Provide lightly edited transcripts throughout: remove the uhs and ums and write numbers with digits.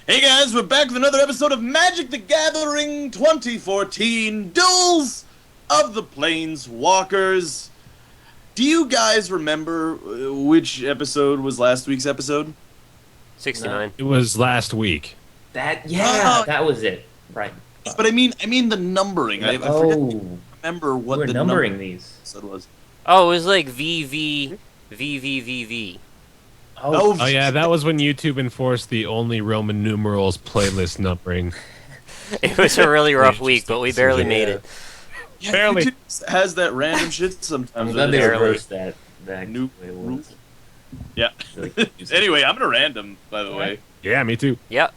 Hey guys, we're back with another episode of Magic the Gathering 2014 Duels of the Planeswalkers. Do you guys remember which episode was last week's episode? 69. It was last week. That was it. Right. But I mean the numbering. I forget to remember what the numbering these episode was. Oh, it was like VVVVV. Oh yeah, that was when YouTube enforced the only Roman numerals playlist numbering. It was a really rough week, but we barely made it. Yeah, Barely. YouTube has that random shit sometimes. I'm glad they reversed that. New rule. Yeah. Anyway, I'm gonna random, by the way. Yeah, me too. Yep.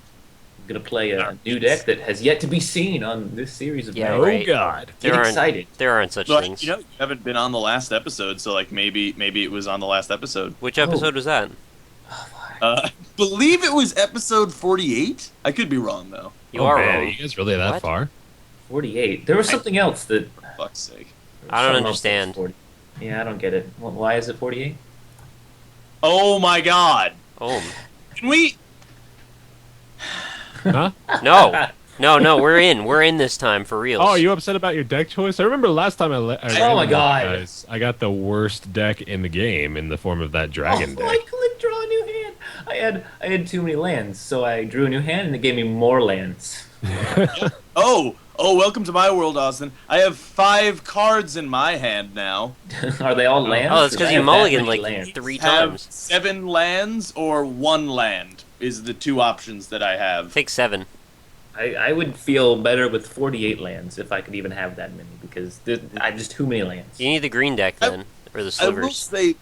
I'm gonna play a new deck that has yet to be seen on this series of Yeah, Magic. right. Oh God. Get excited. There aren't such So, things. you haven't been on the last episode, so like maybe it was on the last episode. Which episode was that? I believe it was episode 48. I could be wrong though. You are man, wrong. you guys really that What? far? 48. There was something else that. For fuck's sake. I don't something else that was understand. 40. Yeah, I don't get it. Why is it 48? Oh my god. Oh. Can we? Huh? No. No, we're in this time for real. Oh, are you upset about your deck choice? I remember last time I Oh my God. guys, I got the worst deck in the game in the form of that dragon deck. I couldn't draw a new hand. I had too many lands, so I drew a new hand and it gave me more lands. Oh, welcome to my world, Austin. I have 5 cards in my hand now. Are they all lands? Oh, it's because I you have that mulliganed many like lands. 3 Have times. 7 lands or 1 land is the 2 options that I have. Take 7. I would feel better with 48 lands if I could even have that many, because I have just too many lands. You need the green deck then, or the I will slivers. say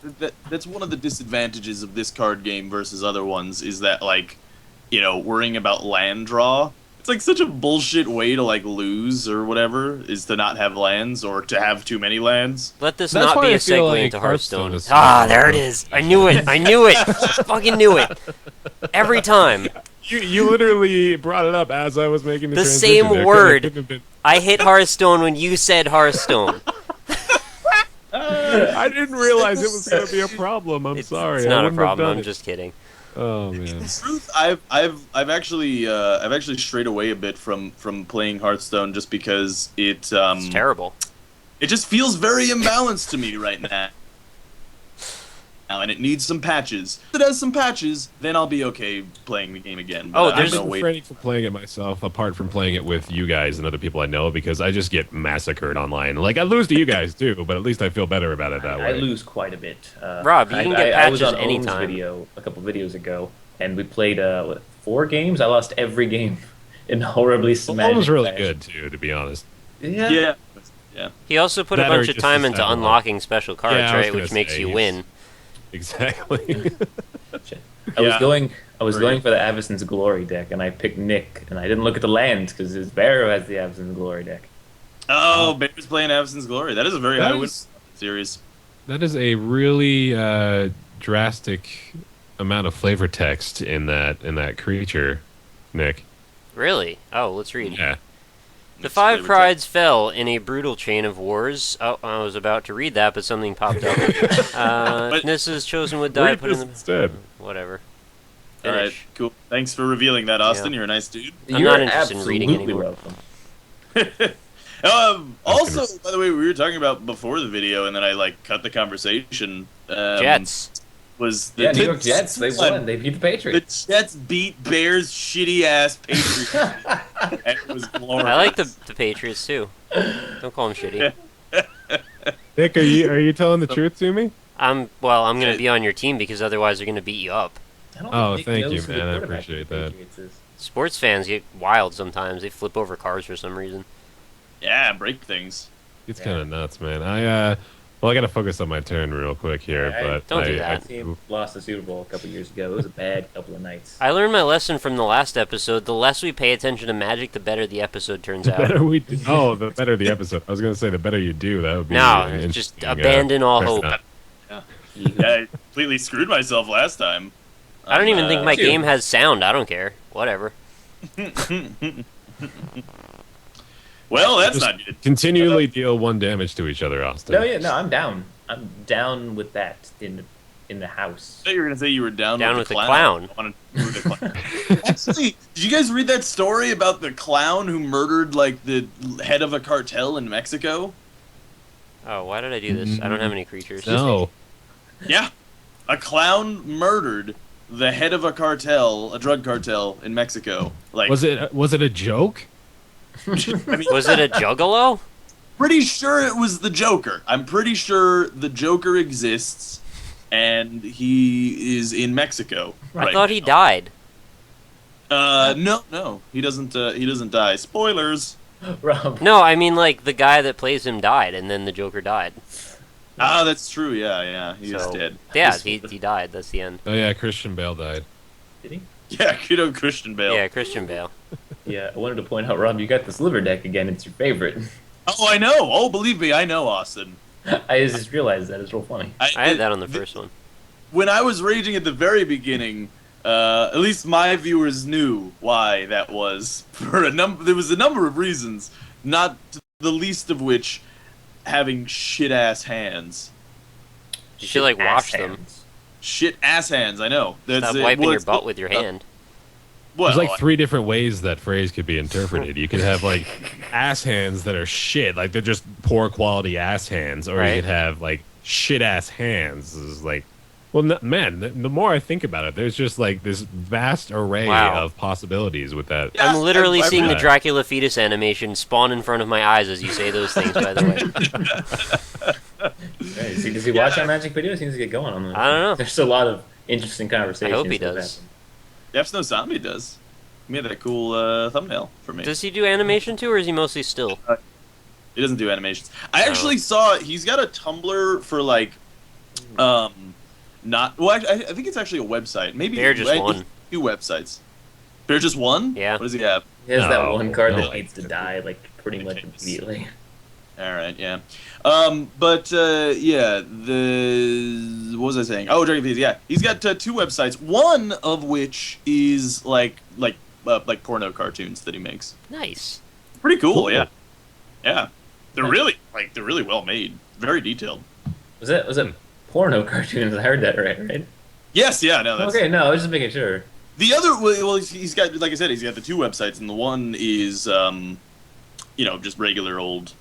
that's one of the disadvantages of this card game versus other ones is that, like, worrying about land draw. It's like such a bullshit way to like lose or whatever is to not have lands or to have too many lands. Let this That's not why be I a feel segue like into Hearthstone. Hearthstone is Ah, so there it cool. is. I knew it. Fucking knew it. Every time. You literally brought it up as I was making the The transition. same There word. couldn't have been- I hit Hearthstone when you said Hearthstone. I didn't realize it was going to be a problem. I'm sorry. It's I not a wouldn't have problem. done I'm it. just kidding. Oh man. In truth, I've actually strayed away a bit from playing Hearthstone just because It's terrible. it just feels very imbalanced to me right now. And it needs some patches. If it has some patches, then I'll be okay playing the game again. Oh, But there's I'm I'm gonna wait. refraining from playing it myself, apart from playing it with you guys and other people I know, because I just get massacred online. Like, I lose to you guys, too, but at least I feel better about it that I way. lose quite a bit. Rob, you can get I was patches on Owen's anytime. video a couple videos ago, and we played 4 games. I lost every game in horribly Well, smash. was really good, too, to be honest. Yeah. He also put a That or bunch of just time to into settle. unlocking special cards, Yeah, I was right? gonna Which makes say, you he's- win. Exactly. I was Yeah. going Right. for the Avacyn's Glory deck, and I picked Nick, and I didn't look at the lands because his Barrow has the Avacyn's Glory deck. Oh, Bear's playing Avacyn's Glory. That is a very That high win is- series. That is a really drastic amount of flavor text in that creature, Nick. Really? Oh, let's read. Yeah. The 5 prides fell in a brutal chain of wars. Oh, I was about to read that, but something popped up. Nissa's chosen would die. Read Put in this the instead. whatever. All right, Finish. cool. Thanks for revealing that, Austin. Yeah. You're a nice dude. I'm You're not interested in reading absolutely anymore. welcome. Also, by the way, we were talking about before the video, and then I like cut the conversation. Jets. Was the Yeah, New York Jets, they won. won. They beat the The Patriots. Jets beat Bears' shitty ass Patriots. And it was glorious. I like the Patriots too. Don't call them shitty. Nick, are you telling the truth to me? I'm gonna be on your team because otherwise they're gonna beat you up. I don't Oh, think thank knows you, who the man. I quarterback appreciate for the that. Patriots is. Sports fans get wild sometimes. They flip over cars for some reason. Yeah, break things. It's Yeah. kind of nuts, man. I got to focus on my turn real quick here, Alright. but Don't do I- that. The team lost the Super Bowl a couple years ago. It was a bad couple of nights. I learned my lesson from the last episode. The less we pay attention to Magic, the better the episode turns The out. better we do. Oh, the better the episode. I was gonna say the better you do. That would be No, an just interesting, abandon all hope. person. Yeah, I completely screwed myself last time. I don't even think my Dude. game has sound. I don't care. Whatever. Well, that's Just not good. Continually deal 1 damage to each other, Austin. No, yeah, no, I'm down. I'm down with that. in the house. I thought you were gonna say you were down with the clown. I wanted to move the clown. Actually, did you guys read that story about the clown who murdered like the head of a cartel in Mexico? Oh, why did I do this? I don't have any creatures. No. Yeah, a clown murdered the head of a cartel, a drug cartel in Mexico. Like, Was it a joke? I mean, Was it a juggalo? pretty sure it was the Joker. I'm pretty sure the Joker exists, and he is in Mexico. I thought he died. No, he doesn't. He doesn't die. Spoilers. Rob. No, I mean like the guy that plays him died, and then the Joker died. Ah, that's true. Yeah, he is dead. Yeah, he died. That's the end. Oh yeah, Christian Bale died. Did he? Yeah, kiddo Christian Bale. Yeah, Christian Bale. Yeah, I wanted to point out, Rob, you got this liver deck again. It's your favorite. Oh, I know. Oh, believe me, I know, Austin. I just realized that. It's real funny. I had that on the first one. When I was raging at the very beginning, at least my viewers knew why that was. There was a number of reasons, not the least of which having shit ass hands. You should like wash them. Shit ass hands. I know. Stop wiping your butt with your hand. Well, There's like 3 different ways that phrase could be interpreted. You could have like ass hands that are shit, like they're just poor quality ass hands, or Right. you could have like shit ass hands. Is like, well, man, the more I think about it, there's just like this vast array Wow. of possibilities with that. Yeah. I'm literally seeing the yeah. Dracula fetus animation spawn in front of my eyes as you say those things, by the way. Hey, does he watch our magic videos? He seems to get going on them. I don't know. There's a lot of interesting conversations. I hope he that does. happen. Death's No Zombie does. He made that cool thumbnail for me. Does he do animation too, or is he mostly still? He doesn't do animations. I actually saw he's got a Tumblr for like, not well. I think it's actually a website. Maybe Bear just won. 2 websites. Bear just won. Yeah. What does he have? He has that No, one card no that way. needs to die, like, pretty much immediately. All right, yeah. Yeah, what was I saying? Oh, Dragon Thieves, yeah. He's got 2 websites, one of which is like porno cartoons that he makes. Nice. Pretty cool, Cool. yeah. Yeah. They're really well made. Very detailed. Was that porno cartoons? I heard that right? Yes, yeah, no, that's Okay, no, I was just making sure. the other. Well, he's got, like I said, he's got the 2 websites, and the one is, just regular old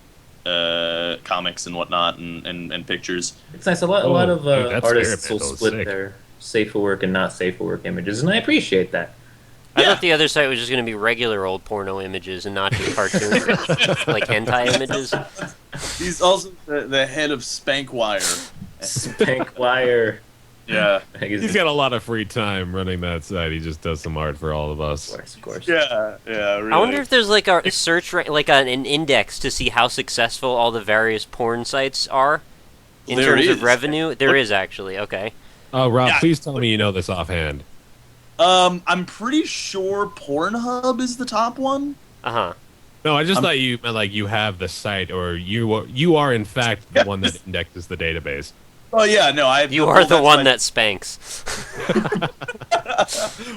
comics and whatnot, and pictures. It's nice. A lot of dude, that's artists scary, will man. That was split sick. their safe for work and not safe for work images, and I appreciate that. I Yeah. thought the other site was just going to be regular old porno images and not just cartoon, like hentai images. He's also the head of Spankwire. Spank wire. Yeah. He's got a lot of free time running that site. He just does some art for all of us. Of course. Yeah, really. I wonder if there's like a search, like an index to see how successful all the various porn sites are in There terms is. of revenue. There is actually. Okay. Oh, Rob, Yeah. please tell me you know this offhand. I'm pretty sure Pornhub is the top one. Uh huh. No, I just thought you meant like you have the site, or you are in fact the one that indexes the database. Oh yeah, no, I. You are the one that spanks.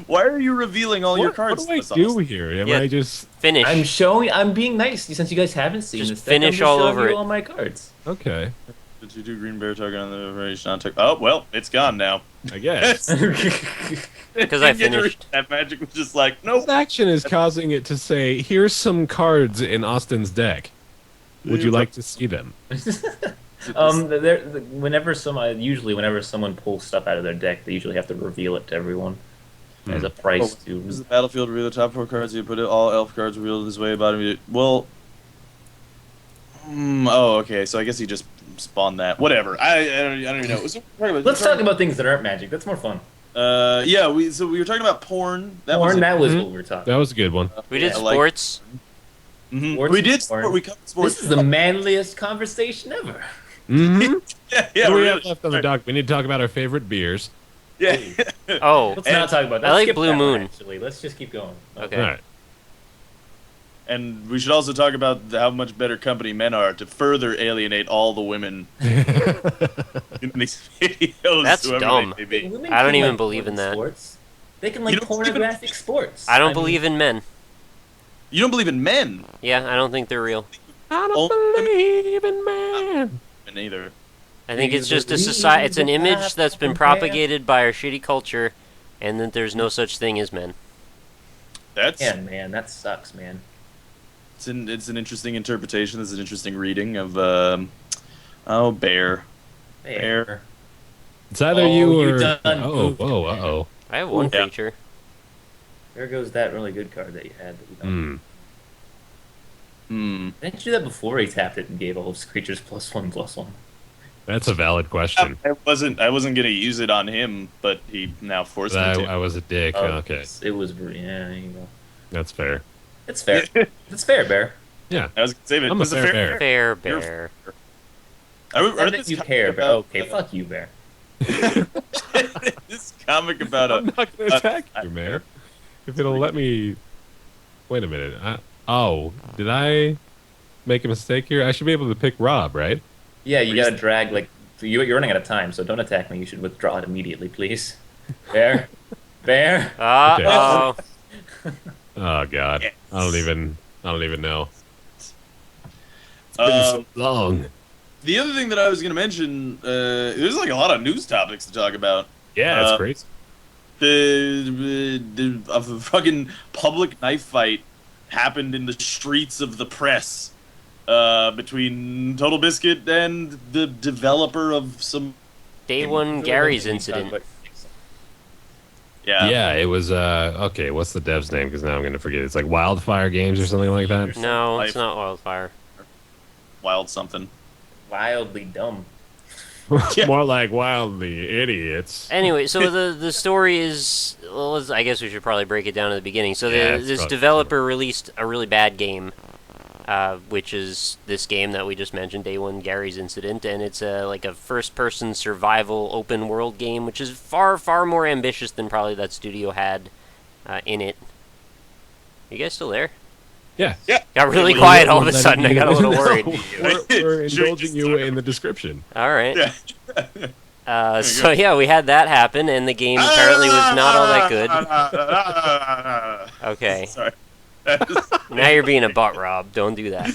Why are you revealing all your cards? What do I do here? Am Yeah. I just Finish. I'm being nice since you guys haven't seen Just this. deck, finish I'm just all showing over you it. all my cards. okay? Did you do green bear target on the variation on target? Oh well, it's gone now. I guess. Because I finished. That magic was just like nope. This action is causing it to say, "Here's some cards in Austin's deck. Would you like to see them?" Whenever someone pulls stuff out of their deck, they usually have to reveal it to everyone as a price This is to. the battlefield. Reveal the top 4 cards. You put it all elf cards revealed this way. Bottom. Well. Oh, okay. So I guess he just spawned that. Whatever. I don't even know. So, Let's talk about things that aren't magic. That's more fun. Yeah. We were talking about porn. That was Porn, it. that was Mhm. what we were talking. That was a good one. We did Yeah, like- sports. Mhm. Sports We did and porn. sport. We covered sports. This is the manliest conversation ever. Mm-hmm. Yeah. What do we really. have left on the dock? We need to talk about our favorite beers. Yeah. Oh, Let's And- not talk about that. I like Skip Blue that one, Moon. actually, let's just keep going. Okay. All right. And we should also talk about how much better company men are to further alienate all the women in these videos. That's whoever dumb. They may be. Women I don't can even like believe in that. Sports. They can You like don't believe in- pornographic sports. I don't mean, believe in men. You don't believe in men? Yeah, I don't think they're real. I Oh, don't believe in man. Men either. I think it's just a society. It's an image that's been propagated by our shitty culture, and that there's no such thing as men. Man, that sucks, man. It's an interesting interpretation. It's an interesting reading of Bear. It's either you or done. oh. I have one creature. There goes that really good card that you had. That you don't. Didn't you do that before he tapped it and gave all his creatures +1/+1? That's a valid question. I wasn't gonna use it on him, but he now forced me to. I was a dick. Okay, it was there you go. that's fair. It's fair. It's fair, Bear. Yeah, I was gonna say it. I'm a fair bear. Fair bear. I read That this you comic care, Bear. about, Okay, fuck you, Bear. this comic about I'm not gonna attack you, Mayor. If it'll let me. Wait a minute. Did I make a mistake here? I should be able to pick Rob, right? Yeah, you gotta drag, like, you're running out of time, so don't attack me. You should withdraw it immediately, please. Bear? Bear? Uh-oh. Oh God, Yes. I don't even know. It's been so long. The other thing that I was gonna mention, there's like a lot of news topics to talk about. Yeah, it's crazy. A fucking public knife fight happened in the streets of the press between Total Biscuit and the developer of some. Day one Gary's incident. Yeah, it was. Okay, what's the dev's name? Because now I'm gonna forget. It's like Wildfire Games or something like that. No, it's not Wildfire. Wild something. Wildly dumb. More like wildly idiots. Anyway, so the story is, well, I guess we should probably break it down at the beginning. So this developer released a really bad game, which is this game that we just mentioned, Day One Gary's Incident, and it's like a first-person survival open-world game, which is far, far more ambitious than probably that studio had in it. You guys still there? Yeah. Got really quiet all of a sudden. I got a little worried. We're indulging you in the description. All right. Yeah. So yeah, we had that happen, and the game apparently was not all that good. Okay. Sorry. Now you're being a butt, Rob. Don't do that.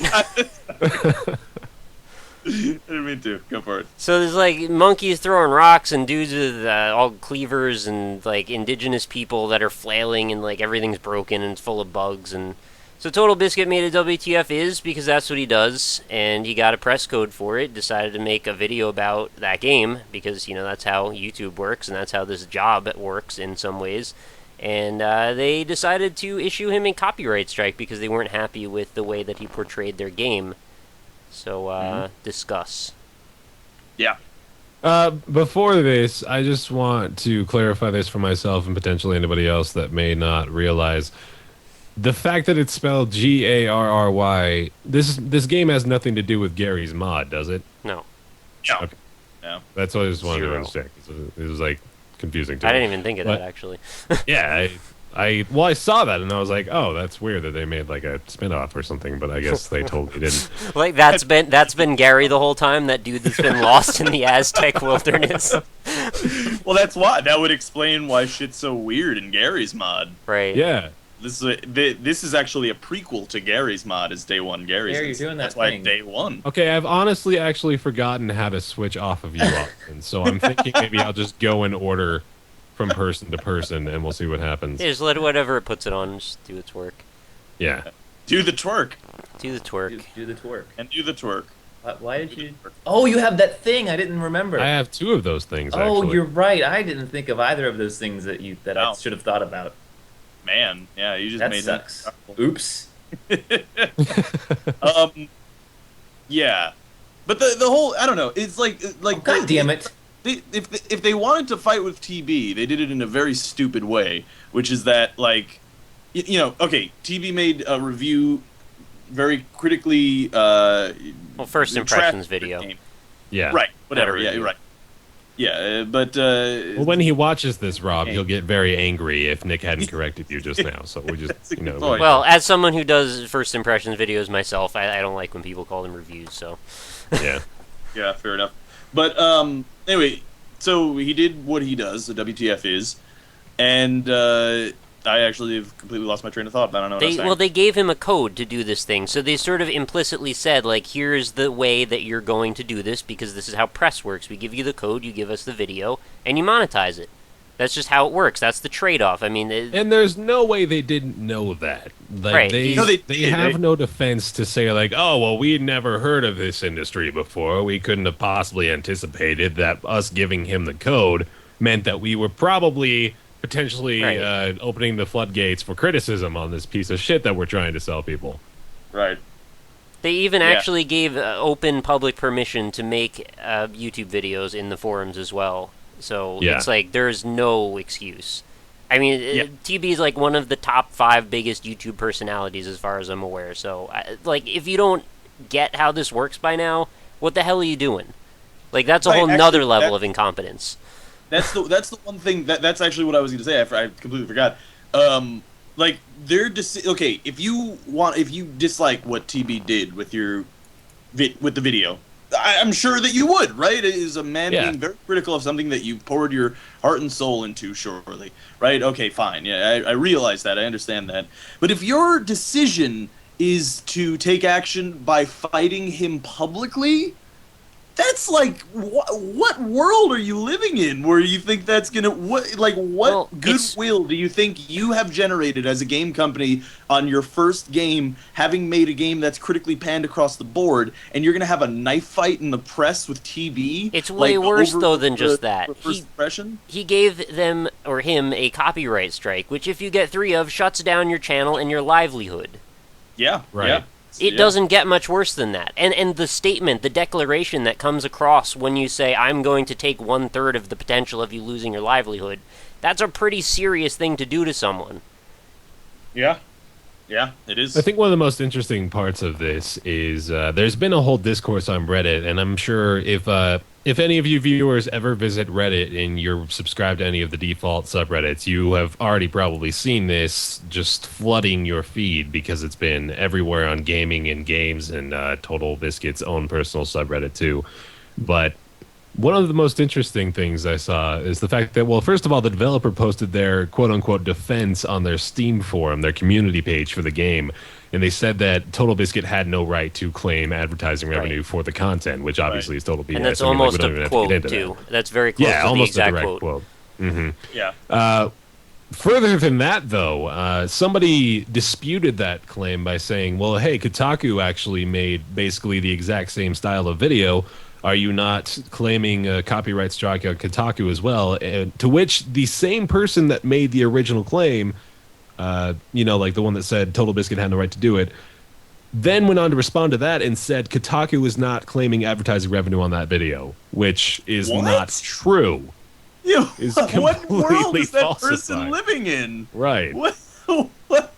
I didn't mean to. Go for it. So there's like monkeys throwing rocks and dudes with all cleavers and like indigenous people that are flailing and like everything's broken and it's full of bugs and. So Total Biscuit made a WTF is because that's what he does, and he got a press code for it, decided to make a video about that game, because, you know, that's how YouTube works, and that's how this job works in some ways. And they decided to issue him a copyright strike because they weren't happy with the way that he portrayed their game. So, discuss. Yeah. Before this, I just want to clarify this for myself and potentially anybody else that may not realize. The fact that it's spelled Garry, this game has nothing to do with Gary's mod, does it? No. Yeah. Okay. Yeah. That's what I just wanted Zero. to check. It was like confusing to I me. didn't even think of that, actually. Yeah, I saw that and I was like, oh, that's weird that they made like a spin-off or something, but I guess they totally didn't. Like, that's been Gary the whole time, that dude that's been lost in the Aztec wilderness. Well, that's why. That would explain why shit's so weird in Gary's mod. Right. Yeah. This is actually a prequel to Gary's mod. Is Day One Gary's? Gary, you're doing that That's why thing. Day One. Okay, I've honestly actually forgotten how to switch off of you often, so I'm thinking maybe I'll just go in order from person to person and we'll see what happens. Yeah, just let whatever it puts it on, just do its work. Yeah. Do the twerk Do the twerk. Do the twerk. and do the twerk. Why did you? Oh, you have that thing. I didn't remember. I have two of those things, Oh, actually. you're right. I didn't think of either of those things that I No. should have thought about. Man, yeah, you just That made sucks. it. Oops. Yeah, but the whole I don't know. It's like Oh, God damn it. If they wanted to fight with TB, they did it in a very stupid way, which is that like, you know, okay, TB made a review, very critically. Well, first trashed impressions the video. game. Yeah. Right. Whatever. Better Yeah. review. You're right. Yeah, but Well, when he watches this, Rob, he'll get very angry if Nick hadn't corrected you just now. So we just, That's a you good know. point. Well, as someone who does first impressions videos myself, I don't like when people call them reviews, so. Yeah. Yeah, fair enough. But anyway, so he did what he does, the WTF is, and I actually have completely lost my train of thought. I don't know what I was saying. Well, they gave him a code to do this thing, so they sort of implicitly said, like, here's the way that you're going to do this, because this is how press works. We give you the code, you give us the video, and you monetize it. That's just how it works. That's the trade-off. I mean, And there's no way they didn't know that. Like, Right. They, No, they they did. have no defense to say, like, oh, well, we'd never heard of this industry before. We couldn't have possibly anticipated that us giving him the code meant that we were probably potentially Right. opening the floodgates for criticism on this piece of shit that we're trying to sell people. Right. they even Yeah. actually gave open public permission to make YouTube videos in the forums as well. So Yeah. it's like there's no excuse. I mean, Yeah. TB is like one of the top 5 biggest YouTube personalities as far as I'm aware. So, like, if you don't get how this works by now, what the hell are you doing? Like, that's a Right, whole actually, nother level that- of incompetence. That's the one thing that's actually what I was going to say. I completely forgot. Like their okay, if you dislike what TB did with with the video, I'm sure that you would, right? It is a man Yeah. being very critical of something that you poured your heart and soul into, surely, right? Okay, fine. Yeah, I realize that. I understand that. But if your decision is to take action by fighting him publicly, that's like what world are you living in where you think that's gonna what Well, it's- goodwill do you think you have generated as a game company on your first game, having made a game that's critically panned across the board, and you're gonna have a knife fight in the press with TB? It's way worse, though, than just that. First impression. He gave them, or him, a copyright strike, which if you get 3 of, shuts down your channel and your livelihood. Yeah, Right. Yeah. It Yeah. doesn't get much worse than that. And the statement, the declaration that comes across when you say, I'm going to take 1/3 of the potential of you losing your livelihood, that's a pretty serious thing to do to someone. Yeah. Yeah, it is. I think one of the most interesting parts of this is there's been a whole discourse on Reddit, and I'm sure if any of you viewers ever visit Reddit and you're subscribed to any of the default subreddits, you have already probably seen this just flooding your feed because it's been everywhere on gaming and games and Total Biscuit's own personal subreddit too. But one of the most interesting things I saw is the fact that, well, first of all, the developer posted their quote-unquote defense on their Steam forum, their community page for the game, and they said that Total Biscuit had no right to claim advertising revenue for the content, which obviously is total BS. And that's I mean, almost we don't even a have to get quote, into too. that. That's very close Yeah, to the almost a exact direct quote. quote. Yeah. Further than that, though, somebody disputed that claim by saying, well, hey, Kotaku actually made basically the exact same style of video. Are you not claiming a copyright strike on Kotaku as well? And to which the same person that made the original claim, like the one that said Total Biscuit had no right to do it, then went on to respond to that and said Kotaku is not claiming advertising revenue on that video, which is What? not true. Yeah, Is what world completely is that falsified. person living in? Right. What? What?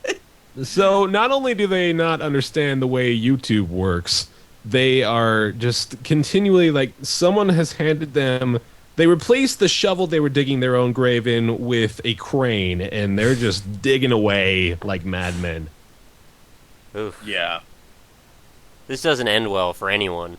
So not only do they not understand the way YouTube works, they are just continually like someone has handed them. They replaced the shovel they were digging their own grave in with a crane, and they're just digging away like madmen. Oof. Yeah. This doesn't end well for anyone.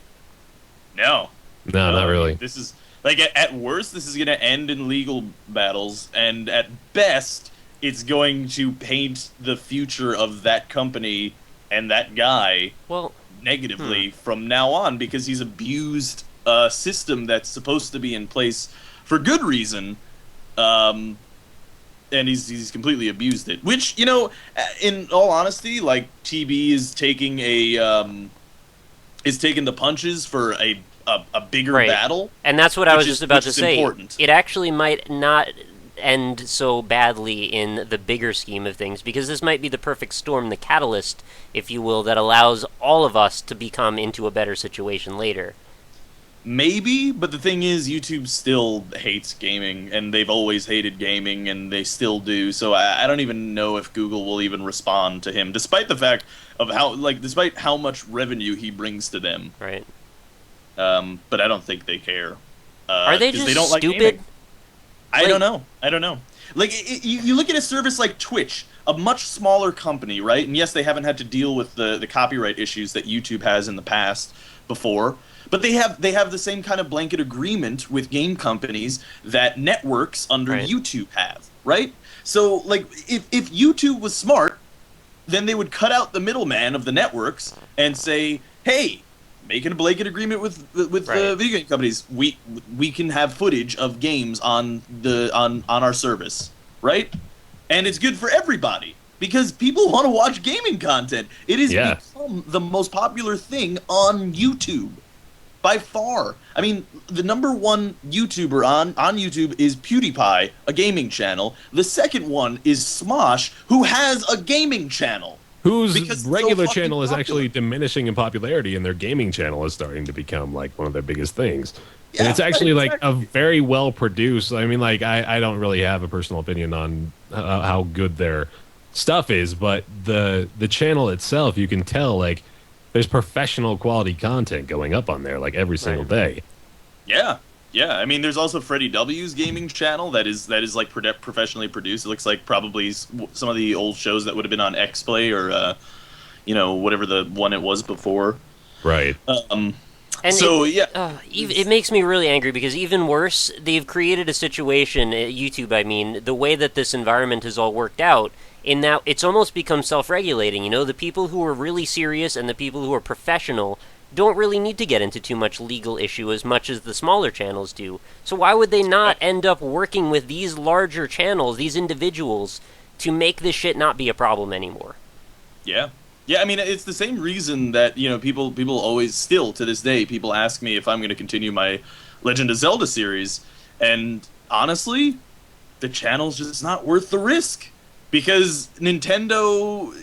No. No, not really. This is like at worst, this is going to end in legal battles, and at best, it's going to paint the future of that company and that guy Well, negatively from now on because he's abused a system that's supposed to be in place for good reason, and he's completely abused it. Which, in all honesty, like TB is taking the punches for a bigger Right. battle. and that's what I Which was is- just about which to is say. important. It actually might not end so badly in the bigger scheme of things because this might be the perfect storm, the catalyst, if you will, that allows all of us to become into a better situation later. Maybe, but the thing is, YouTube still hates gaming, and they've always hated gaming, and they still do. So I don't even know if Google will even respond to him, despite the fact of despite how much revenue he brings to them. Right? But I don't think they care. Are they 'cause just don't like stupid? gaming. I Like- don't know. Like, you look at a service like Twitch, a much smaller company, right? And yes, they haven't had to deal with the copyright issues that YouTube has in the past before. But they have the same kind of blanket agreement with game companies that networks under Right. YouTube have, right? So, like, if YouTube was smart, then they would cut out the middleman of the networks and say, "Hey, making a blanket agreement with the Right. video game companies, we can have footage of games on our service, right? And it's good for everybody because people want to watch gaming content. It has Yeah. become the most popular thing on YouTube." By far. I mean, the number one YouTuber on YouTube is PewDiePie, a gaming channel. The second one is Smosh, who has a gaming channel. Whose Because it's regular so fucking channel is popular. actually diminishing in popularity, and their gaming channel is starting to become like one of their biggest things. And Yeah, it's actually right, like a very well produced. I mean, like I don't really have a personal opinion on how good their stuff is, but the channel itself, you can tell like there's professional quality content going up on there like every single day. Yeah. Yeah, I mean, there's also Freddie W's gaming channel that is like professionally produced. It looks like probably some of the old shows that would have been on XPlay or whatever the one it was before. Right. Um, And so it, yeah, it makes me really angry because even worse, they've created a situation at YouTube. I mean, the way that this environment has all worked out, in that it's almost become self-regulating. You know, the people who are really serious and the people who are professional don't really need to get into too much legal issue as much as the smaller channels do. So why would they not end up working with these larger channels, these individuals, to make this shit not be a problem anymore? Yeah. Yeah, I mean, it's the same reason that, people always, still to this day, people ask me if I'm going to continue my Legend of Zelda series. And honestly, the channel's just not worth the risk. Because Nintendo,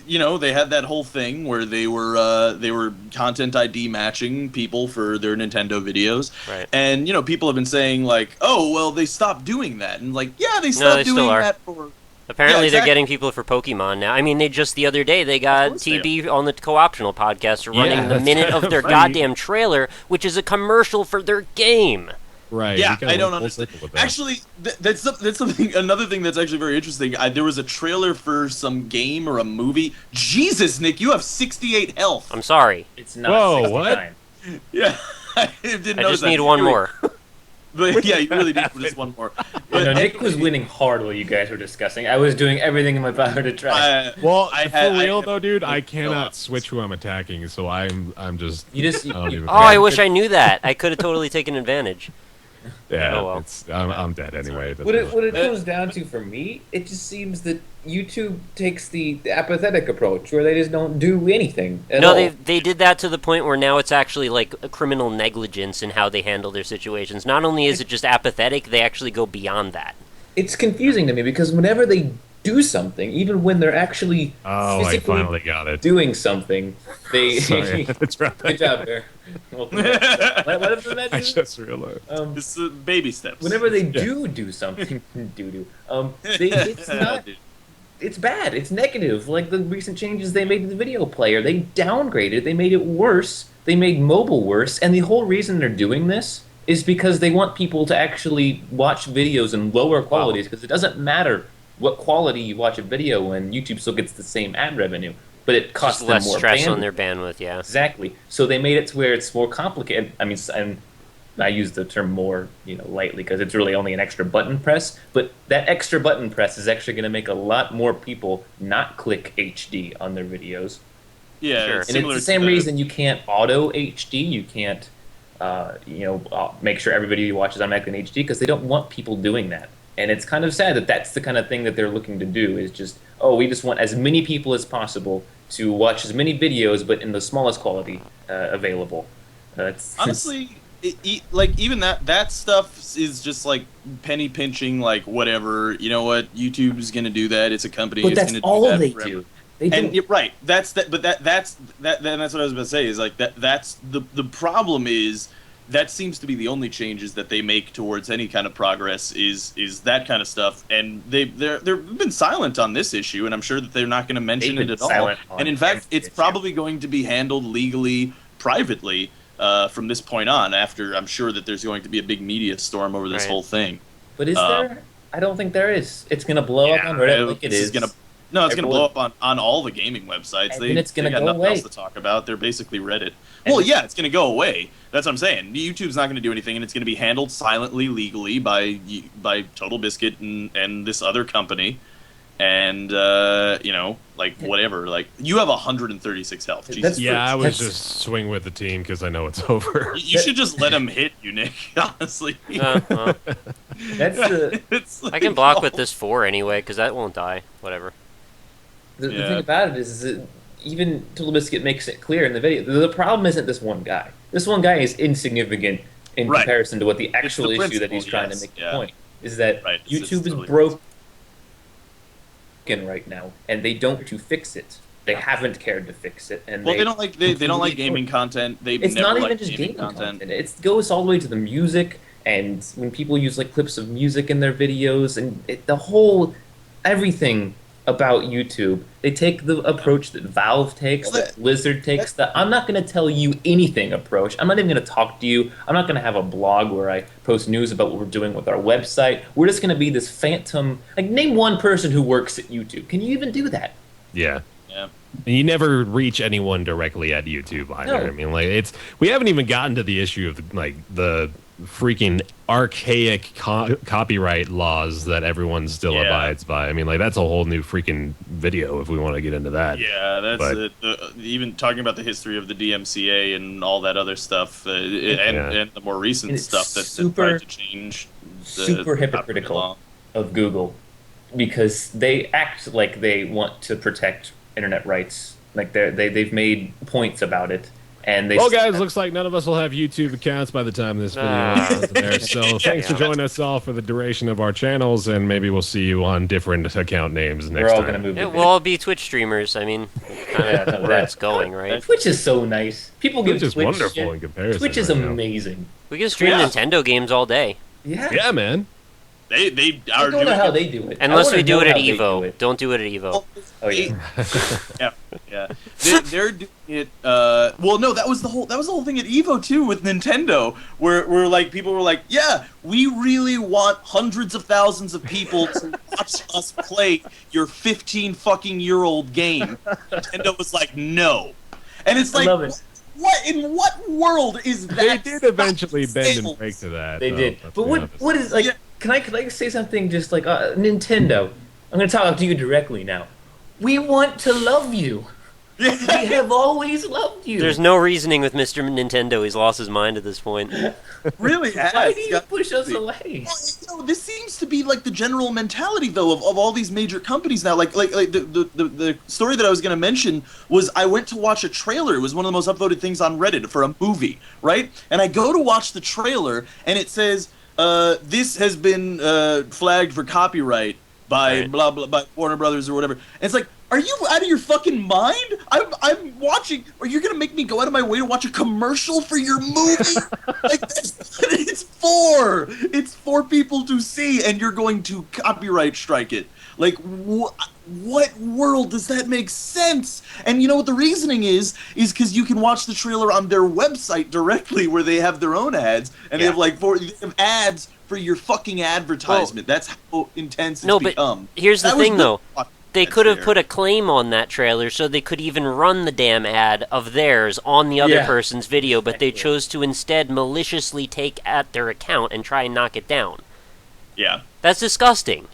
they had that whole thing where they were content ID matching people for their Nintendo videos. Right. And, people have been saying, like, oh, well, they stopped doing that. And, like, yeah, they No, stopped they still doing are. that for... Apparently, Yeah, they're exactly. getting people for Pokemon now. I mean, they just the other day they got course they TB on the co-optional podcast running Yeah, the that's minute kind of of their funny. goddamn trailer, which is a commercial for their game. Right. Yeah, You kinda I don't went full understand. circle with that. Actually, that's something. Another thing that's actually very interesting. There was a trailer for some game or a movie. Jesus, Nick, you have 68 health. I'm sorry. It's not Whoa, what? 69. Yeah, I didn't I notice just that. need one Really- more. But yeah, you really need just one more. But Nick was winning hard while you guys were discussing. I was doing everything in my power to try. Well, I for had- I real had- though, dude, I no cannot options. switch who I'm attacking, so I'm just. You just I don't even Oh, I care. wish I knew that. I could have totally taken advantage. Yeah, Oh, well. I'm dead anyway. It doesn't what matter. it comes down to for me, it just seems that YouTube takes the apathetic approach where they just don't do anything at No, all. they did that to the point where now it's actually like a criminal negligence in how they handle their situations. Not only is it just apathetic, they actually go beyond that. It's confusing to me because whenever they do something, even when they're actually Oh, I physically finally got it. doing something, they Sorry, that's right. good job there. Welcome back. what if that I is? just realized. It's baby steps. Whenever they do something, it's not. Dude. It's bad. It's negative. Like the recent changes they made to the video player, they downgraded. They made it worse. They made mobile worse. And the whole reason they're doing this is because they want people to actually watch videos in lower qualities. Because it doesn't matter what quality you watch a video in, YouTube still gets the same ad revenue, but it costs Just them less more stress bandwidth. on their bandwidth, yeah. Exactly. So they made it to where it's more complicated. I mean, and I use the term more, lightly because it's really only an extra button press. But that extra button press is actually going to make a lot more people not click HD on their videos. Yeah, Sure. it's And it's similar the to same reason you can't auto HD. You can't, make sure every video you watch is automatically in HD because they don't want people doing that. And it's kind of sad that that's the kind of thing that they're looking to do is just, we just want as many people as possible to watch as many videos, but in the smallest quality available. Honestly, like even that stuff is just like penny pinching, like whatever. You know what? YouTube's gonna do that. It's a company. but it's that's gonna do all that they forever. do. They And don't. you're right. That's that. But that's what I was about to say. Is like that. That's the problem is that seems to be the only changes that they make towards any kind of progress is that kind of stuff. And they've been silent on this issue, and I'm sure that they're not going to mention They've it been at all. silent on And in fact, every it's issue. probably going to be handled legally, privately. From this point on, after I'm sure that there's going to be a big media storm over this Right. whole thing. But is there? I don't think there is. It's going to blow up on Reddit like it this is. gonna no, it's going to Everyone- blow up on all the gaming websites. And They, then it's gonna they got go nothing away. else to talk about. They're basically Reddit. And Well, it's- yeah, it's going to go away. That's what I'm saying. YouTube's not going to do anything, and it's going to be handled silently, legally by Total Biscuit and this other company. and like whatever. Like you have 136 health. Jesus. Yeah, I was just swing with the team because I know it's over. You should just let him hit you, Nick. Honestly, Well, That's the It's I can like, block oh. with this 4 anyway, because that won't die. Whatever. the Yeah. thing about it is that even Total Biscuit makes it clear in the video. The problem isn't this one guy. This one guy is insignificant in Right. comparison to what the actual the issue that he's principle, trying yes, to make yeah. the point is that Right, it's YouTube is totally broken right now, and they don't to fix it. They haven't cared to fix it, and Well, they don't like they don't like completely gaming ignore content. They It's never not even liked just gaming gaming content. It goes all the way to the music, and when people use like clips of music in their videos, and the whole everything about YouTube, they take the approach that Valve takes, Well, that Blizzard takes, that I'm not going to tell you anything approach. I'm not even going to talk to you. I'm not going to have a blog where I post news about what we're doing with our website. We're just going to be this phantom. Like, name one person who works at YouTube. Can you even do that? Yeah. Yeah. And you never reach anyone directly at YouTube either. No. I mean, like we haven't even gotten to the issue of the freaking archaic copyright laws that everyone still Yeah. abides by. I mean, like that's a whole new freaking video if we want to get into that. Yeah, that's But- it. Even talking about the history of the DMCA and all that other stuff, and the more recent It's stuff that super- tried to change. The super copyright hypocritical law. of Google because they act like they want to protect internet rights. Like they've made points about it, and they. Well, guys, looks like none of us will have YouTube accounts by the time this video is there. So thanks for joining us all for the duration of our channels, and maybe we'll see you on different account names next we're all time. gonna move. Yeah, to we'll all be Twitch streamers. I mean, kind of where it's going, right? Twitch is so nice. People give Which is Twitch wonderful shit. in comparison. Twitch is right now. amazing. We can stream Yeah. Nintendo games all day. Yeah. Yeah, man. They I are don't know doing how it. they do it. Unless I we do wanna it at know how they Evo. do it. Don't do it at Evo. Oh yeah. Yeah. They're doing it. Well, no, that was the whole thing at Evo too with Nintendo, where like people were like, yeah, we really want hundreds of thousands of people to watch us play your 15 fucking year old game. Nintendo was like, no, and it's I like, love it. what in what world is They that? did eventually bend sales? and break to that. They though, did. let's But be what honest. what is like? Yeah. Can I say something just like Nintendo? I'm gonna talk to you directly now. We want to love you. We have always loved you. There's no reasoning with Mr. Nintendo. He's lost his mind at this point. Really? Why do you push us away? Well, this seems to be like the general mentality, though, of all these major companies now. Like the story that I was going to mention was I went to watch a trailer. It was one of the most upvoted things on Reddit for a movie, right? And I go to watch the trailer, and it says, this has been flagged for copyright by Right. blah, blah, by Warner Brothers or whatever. And it's like, are you out of your fucking mind? I'm watching. Are you gonna make me go out of my way to watch a commercial for your movie? Like that's what it's for. It's for people to see, and you're going to copyright strike it. Like what world does that make sense? And you know what the reasoning is because you can watch the trailer on their website directly, where they have their own ads, and they Yeah. have they have ads for your fucking advertisement. That's how intense it's No, but become. here's the That was thing, though. fucking They that's could have fair. put a claim on that trailer so they could even run the damn ad of theirs on the other Yeah. person's video, but they Exactly. chose to instead maliciously take at their account and try and knock it down. Yeah, That's disgusting.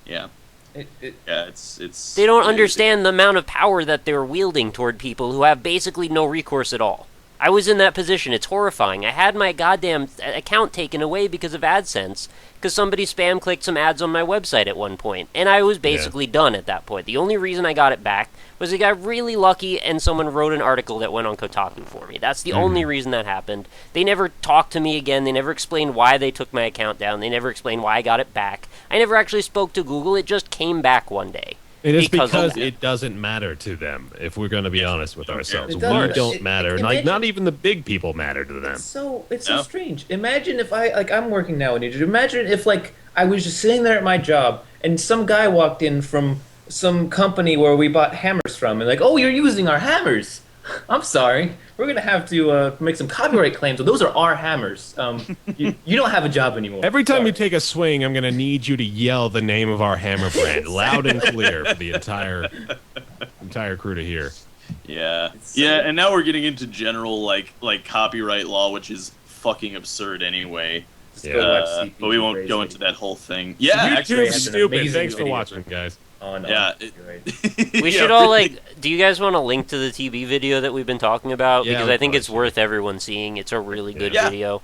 yeah, It, yeah. It's. They don't crazy. understand the amount of power that they're wielding toward people who have basically no recourse at all. I was in that position. It's horrifying. I had my goddamn account taken away because of AdSense, because somebody spam clicked some ads on my website at one point, and I was basically done at that point. The only reason I got it back was I got really lucky and someone wrote an article that went on Kotaku for me. That's the only reason that happened. They never talked to me again. They never explained why they took my account down. They never explained why I got it back. I never actually spoke to Google. It just came back one day. It is because because of that. it doesn't matter to them, if we're going to be honest with ourselves. It We doesn't. don't It- matter. it- Like, imagine- not even the big people matter to them. It's so No. strange. Imagine if I'm working now in Egypt. Imagine if I was just sitting there at my job and some guy walked in from some company where we bought hammers from and like, oh, you're using our hammers. I'm sorry. We're gonna have to make some copyright claims. So those are our hammers. You don't have a job anymore. Every time Sorry. you take a swing, I'm going to need you to yell the name of our hammer brand loud and clear for the entire crew to hear. Yeah, It's yeah, so- and now we're getting into general like copyright law, which is fucking absurd anyway. Just go watch CP But we won't Race go video. into that whole thing. Yeah, Ray actually, YouTube's has an stupid. amazing Thanks for video. watching, guys. Oh no. Yeah. You're right. We Yeah, should all really. do you guys want to link to the TB video that we've been talking about? Yeah, Because we I think probably it's should. worth everyone seeing. It's a really good Yeah. video.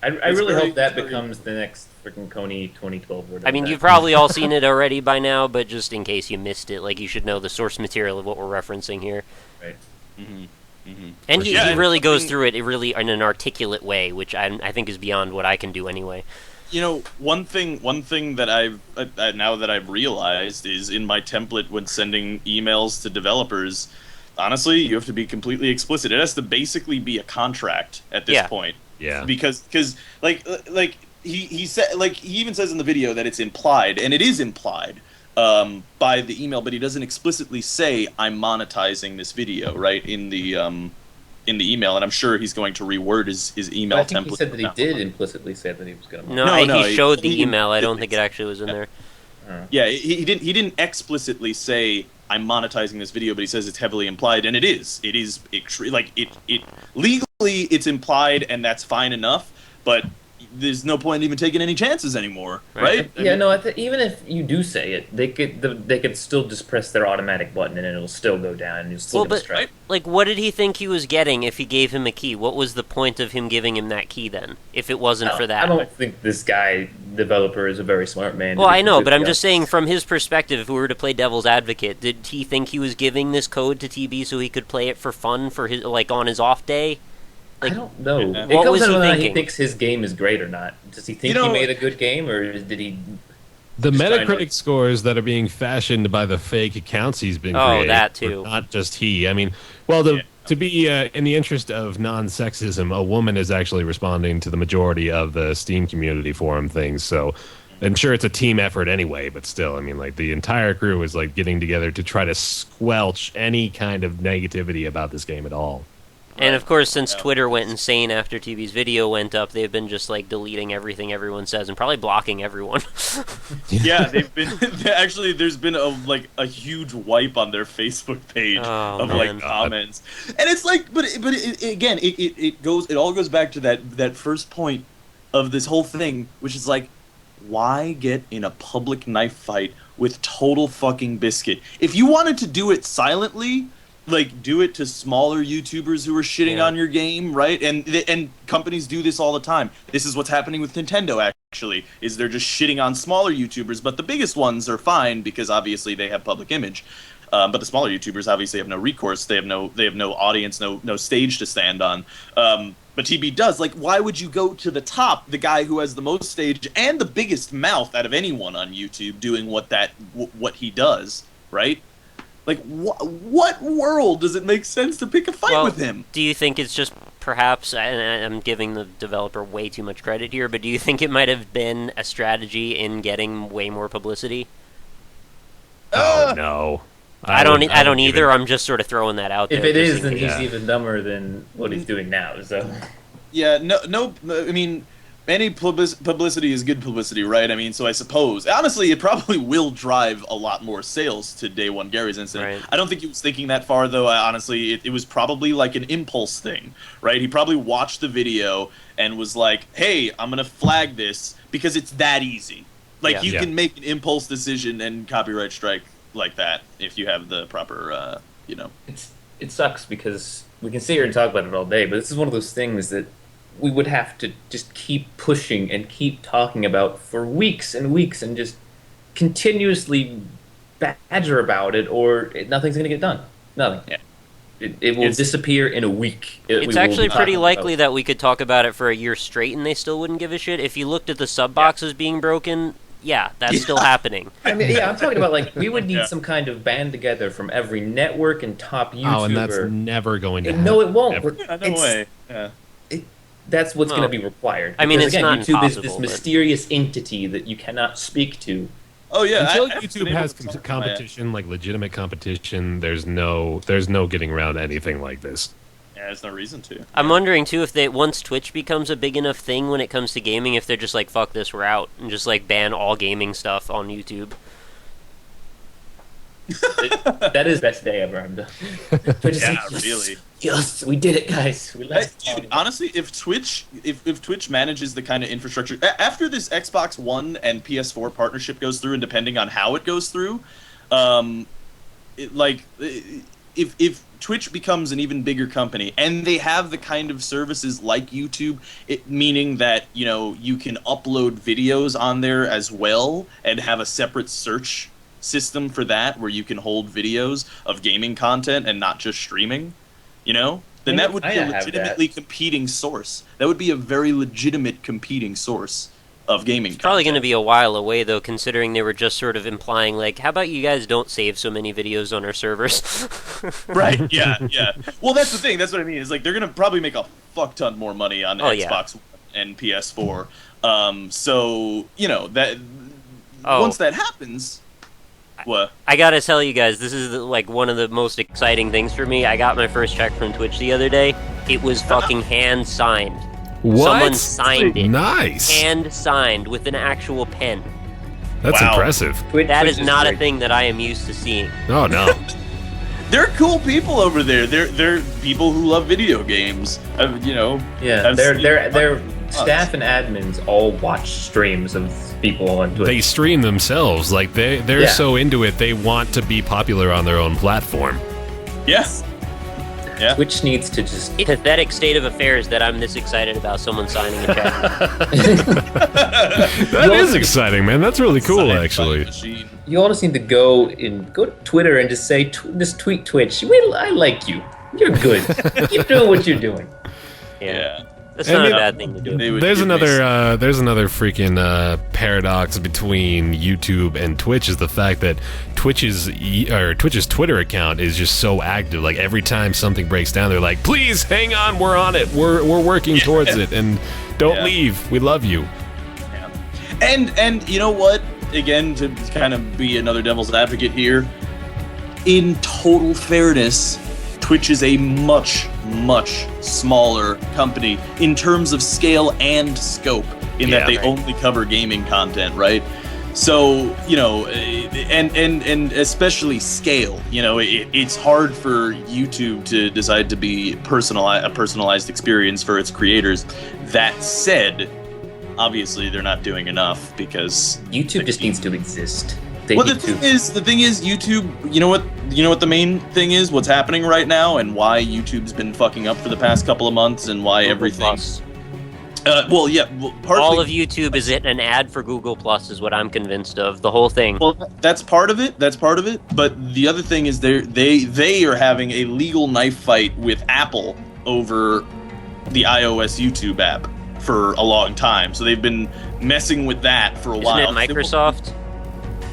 I It's really very- hope that it's very- becomes the next freaking Coney 2012 word. I mean, you've probably all seen it already by now, but just in case you missed it, like, you should know the source material of what we're referencing here. Right. Mhm. Mhm. And he, Yeah, he and really goes something- through it really in an articulate way, which I think is beyond what I can do anyway. You know, one thing that I've now that I've realized is in my template when sending emails to developers. Honestly, you have to be completely explicit. It has to basically be a contract at this Yeah. point. Yeah. Because like he said, like, he even says in the video that it's implied, and it is implied by the email, but he doesn't explicitly say I'm monetizing this video, right, in the email, and I'm sure he's going to reword his email I think template. he said that he now. did implicitly say that he was going to. No, No, he showed he the didn't- email. I don't think it actually was in there. Yeah, he didn't explicitly say I'm monetizing this video, but he says it's heavily implied, and it is. It is like it legally it's implied, and that's fine enough. But there's no point in even taking any chances anymore, right? I Yeah, mean, no. Even if you do say it, they could still just press their automatic button and it'll still go down and you'll still Well, get a but strike. like, what did he think he was getting if he gave him a key? What was the point of him giving him that key then? If it wasn't for that, I don't think this guy developer is a very smart man. Well, to be I know, but I'm completely just saying from his perspective, if we were to play devil's advocate, did he think he was giving this code to TB so he could play it for fun for his on his off day? I don't know. Yeah. It What comes was down he to whether he thinking? thinks his game is great or not. Does he think You know- he made a good game, or did he? The Just trying Metacritic to- scores that are being fashioned by the fake accounts he's been Oh, creating. that too. were Not just he. I mean, well, to be in the interest of non-sexism, a woman is actually responding to the majority of the Steam community forum things. So, I'm sure it's a team effort anyway, but still, I mean, like the entire crew is like getting together to try to squelch any kind of negativity about this game at all. And of course, since Yeah. Twitter went insane after TV's video went up, they've been just like deleting everything everyone says and probably blocking everyone. Yeah, they've been actually. There's been a huge wipe on their Facebook page Oh, of man. like comments, and it's like, but again, it all goes back to that first point of this whole thing, which is like, why get in a public knife fight with total fucking biscuit? If you wanted to do it silently, like, do it to smaller YouTubers who are shitting Yeah. on your game, right? And companies do this all the time. This is what's happening with Nintendo, actually, is they're just shitting on smaller YouTubers, but the biggest ones are fine because obviously they have public image. But the smaller YouTubers obviously have no recourse. They have no audience, no stage to stand on. But TB does. Like, why would you go to the top, the guy who has the most stage and the biggest mouth out of anyone on YouTube, doing what he does, right? Like, what world does it make sense to pick a fight Well, with him? Do you think it's just perhaps, and I'm giving the developer way too much credit here, but do you think it might have been a strategy in getting way more publicity? Oh no, I don't wouldn't either. even- I'm just sort of throwing that out there. If it just is, in then case. he's even dumber than what he's doing now. So Yeah, no. I mean, any publicity is good publicity, right? I mean, so I suppose, honestly, it probably will drive a lot more sales to Day One Gary's incident. Right. I don't think he was thinking that far, though. Honestly, it was probably like an impulse thing, right? He probably watched the video and was like, "Hey, I'm gonna flag this because it's that easy." Like, Yeah. you Yeah. can make an impulse decision and copyright strike like that if you have the proper, it sucks because we can sit here and talk about it all day, but this is one of those things that we would have to just keep pushing and keep talking about for weeks and weeks and just continuously badger about it, or nothing's going to get done. Nothing. Yeah. It will It's- disappear in a week. We It's will actually be pretty talking likely about- that we could talk about it for a year straight and they still wouldn't give a shit. If you looked at the sub boxes being broken, yeah, that's still happening. I mean, yeah, I'm talking about like we would need Yeah. some kind of band together from every network and top YouTuber. Oh, and that's never going to happen. No, it won't. Ever. Yeah, no It's- way. Yeah. That's what's Well, going to be required. I mean, Because, it's again, not YouTube is impossible, this but- mysterious entity that you cannot speak to. Oh yeah. Until I haven't YouTube been able has to talk to my- competition, like legitimate competition, there's no getting around anything like this. Yeah, there's no reason to. I'm wondering too if once Twitch becomes a big enough thing when it comes to gaming, if they're just like, fuck this, we're out, and just like ban all gaming stuff on YouTube. That is best day ever. I'm done. Twitch is Yeah, like, yes, really. Yes, we did it, guys. We left. Dude, honestly, if Twitch manages the kind of infrastructure after this Xbox One and PS4 partnership goes through, and depending on how it goes through, If Twitch becomes an even bigger company and they have the kind of services like YouTube, meaning that you can upload videos on there as well and have a separate search system for that where you can hold videos of gaming content and not just streaming, then that would be a legitimately competing source. That would be a very legitimate competing source of gaming. It's probably going to be a while away, though, considering they were just sort of implying, like, how about you guys don't save so many videos on our servers? Right, yeah. Well, that's the thing. That's what I mean. Is like they're going to probably make a fuck ton more money on Xbox One and PS4. So, that once that happens... What? I gotta tell you guys, this is like one of the most exciting things for me. I got my first check from Twitch the other day. It was fucking hand signed. What? Someone signed it. Nice. Hand signed with an actual pen. That's impressive. That is not a thing that I am used to seeing. Oh no. They're cool people over there. They're people who love video games. Yeah, their staff and admins all watch streams of people on Twitch. They stream themselves. Like they're so into it, they want to be popular on their own platform. Yes. Yeah. Twitch needs to just... Pathetic state of affairs that I'm this excited about someone signing a check. That is exciting, man. That's really cool, actually. You all just need to go to Twitter and just say, just tweet Twitch. I like you. You're good. Keep doing what you're doing. Yeah. That's not a bad thing to do. There's another freaking paradox between YouTube and Twitch is the fact that Twitch's Twitter account is just so active. Like every time something breaks down, they're like, "Please hang on, we're on it. We're working towards it, and don't leave. We love you." Yeah. And you know what? Again, to kind of be another devil's advocate here, in total fairness, Twitch is a much smaller company in terms of scale and scope in that they only cover gaming content, right? So, and especially scale, it's hard for YouTube to decide to be a personalized experience for its creators. That said, obviously they're not doing enough because YouTube just needs to exist. The thing is, YouTube. You know what the main thing is? What's happening right now, and why YouTube's been fucking up for the past couple of months, and why everything. Partly, all of YouTube is an ad for Google Plus, is what I'm convinced of. The whole thing. Well, that's part of it. But the other thing is, they are having a legal knife fight with Apple over the iOS YouTube app for a long time. So they've been messing with that for a while. Isn't it Microsoft?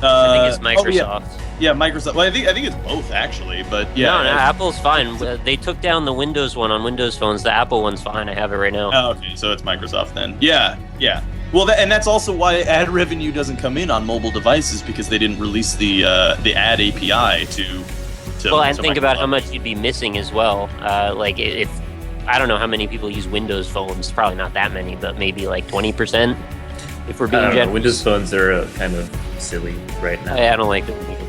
I think it's Microsoft. Yeah, Microsoft. Well, I think it's both actually, but yeah. No, Apple's fine. They took down the Windows one on Windows phones. The Apple one's fine. I have it right now. Oh, okay, so it's Microsoft then. Yeah. Well, and that's also why ad revenue doesn't come in on mobile devices because they didn't release the ad API to. Well, and think about how much you'd be missing as well. If I don't know how many people use Windows phones. Probably not that many, but maybe like 20%. If we're being generous. Windows phones are kind of silly right now. I don't like them either.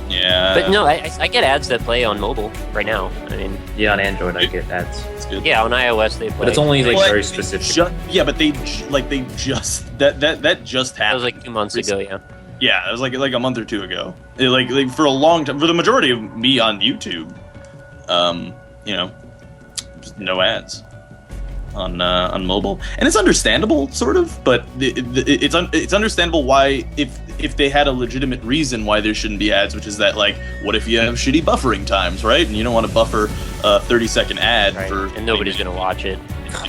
But no, I get ads that play on mobile right now. I mean, yeah, on Android I get ads. It's good. Yeah, on iOS they play. But it's only very specific. But they just that just happened. That was like 2 months ago. Yeah. Yeah, it was like a month or two ago. Like for a long time, for the majority of me on YouTube, just no ads on mobile, and it's understandable, sort of. But it's understandable why if they had a legitimate reason why there shouldn't be ads, which is that what if you have shitty buffering times, right? And you don't want to buffer a 30-second ad for, and nobody's gonna watch it.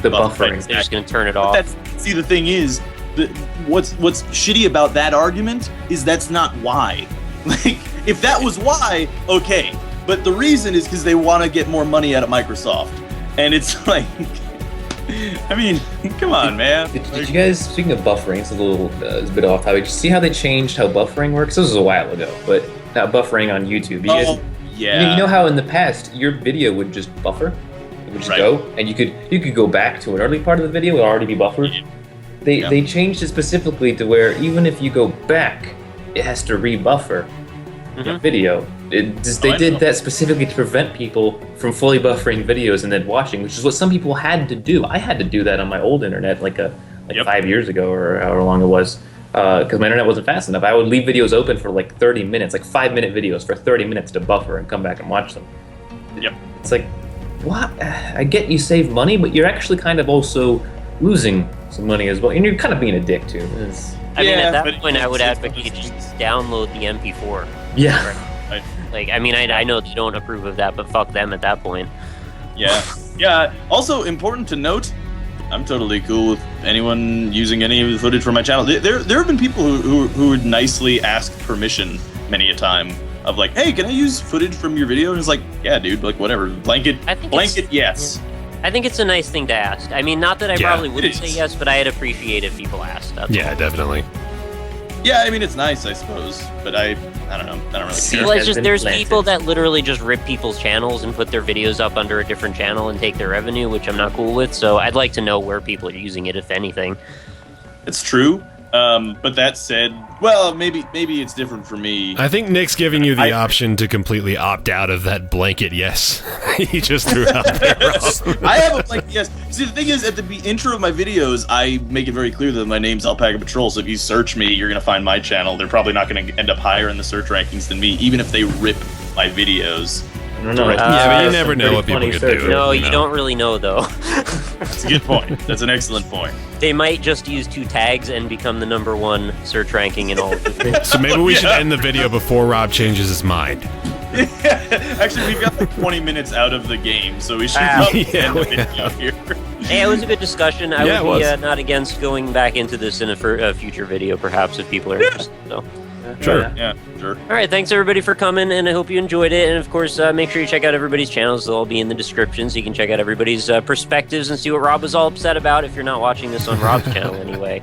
The buffering, they're just gonna turn it off. See, the thing is, what's shitty about that argument is that's not why. Like, if that was why, okay. But the reason is because they want to get more money out of Microsoft, and it's like. I mean, come on, man. Did you guys, speaking of buffering, it's a bit off topic. Did you see how they changed how buffering works? This was a while ago, but now buffering on YouTube. Yeah. You know how in the past your video would just buffer? It would just go, and you could go back to an early part of the video, it would already be buffered. They changed it specifically to where even if you go back, it has to rebuffer the video. They did that specifically to prevent people from fully buffering videos and then watching, which is what some people had to do. I had to do that on my old internet, 5 years ago or however long it was. because my internet wasn't fast enough. I would leave videos open for like 30 minutes, like 5-minute videos for 30 minutes to buffer and come back and watch them. Yep. It's like, what? I get you save money, but you're actually kind of also losing some money as well, and you're kind of being a dick too. I mean, Yeah, at that but point, I would it's- advocate just download the MP4. Yeah. Like, I mean, I know they don't approve of that, but fuck them at that point. Yeah. Yeah. Also, important to note, I'm totally cool with anyone using any of the footage from my channel. There have been people who would nicely ask permission many a time of like, hey, can I use footage from your video? And it's like, yeah, dude, like whatever. Blanket, yes. I think it's a nice thing to ask. I mean, not that I Yeah, probably wouldn't it say is. yes, but I'd appreciate if people asked. That's Yeah, all. definitely. Yeah, I mean it's nice, I suppose, but I don't know. I don't really See, care. Well, it's has just been there's planted. people that literally just rip people's channels and put their videos up under a different channel and take their revenue, which I'm not cool with. So I'd like to know where people are using it, if anything. It's true. But that said, well, maybe it's different for me. I think Nick's giving you the I- option to completely opt out of that blanket yes he just threw out there. I have a yes. See, the thing is, at the intro of my videos, I make it very clear that my name's AlpacaPatrol. So if you search me, you're gonna find my channel. They're probably not gonna end up higher in the search rankings than me, even if they rip my videos. I don't know. Yeah, but you Some never know pretty what people funny could searches. do. No, you you know. don't really know, though. That's a good point. That's an excellent point. They might just use 2 tags and become the #1 search ranking in all of the So maybe we should end the video before Rob changes his mind. Actually, we've got like 20 minutes out of the game, so we should Ah. probably Yeah, end the we video here. Hey, it was a good discussion. I Yeah, would it be was. not against going back into this in a future video, perhaps, if people are interested. So. Sure. Yeah, sure. All right, thanks everybody for coming, and I hope you enjoyed it. And of course, make sure you check out everybody's channels; they'll all be in the description, so you can check out everybody's perspectives and see what Rob was all upset about. If you're not watching this on Rob's channel, anyway.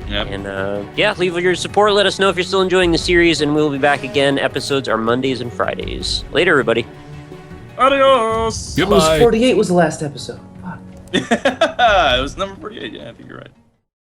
Yeah. And yeah, leave your support. Let us know if you're still enjoying the series, and we'll be back again. Episodes are Mondays and Fridays. Later, everybody. Adios. It was 48 was the last episode. Fuck. It was number 48. Yeah, I think you're right.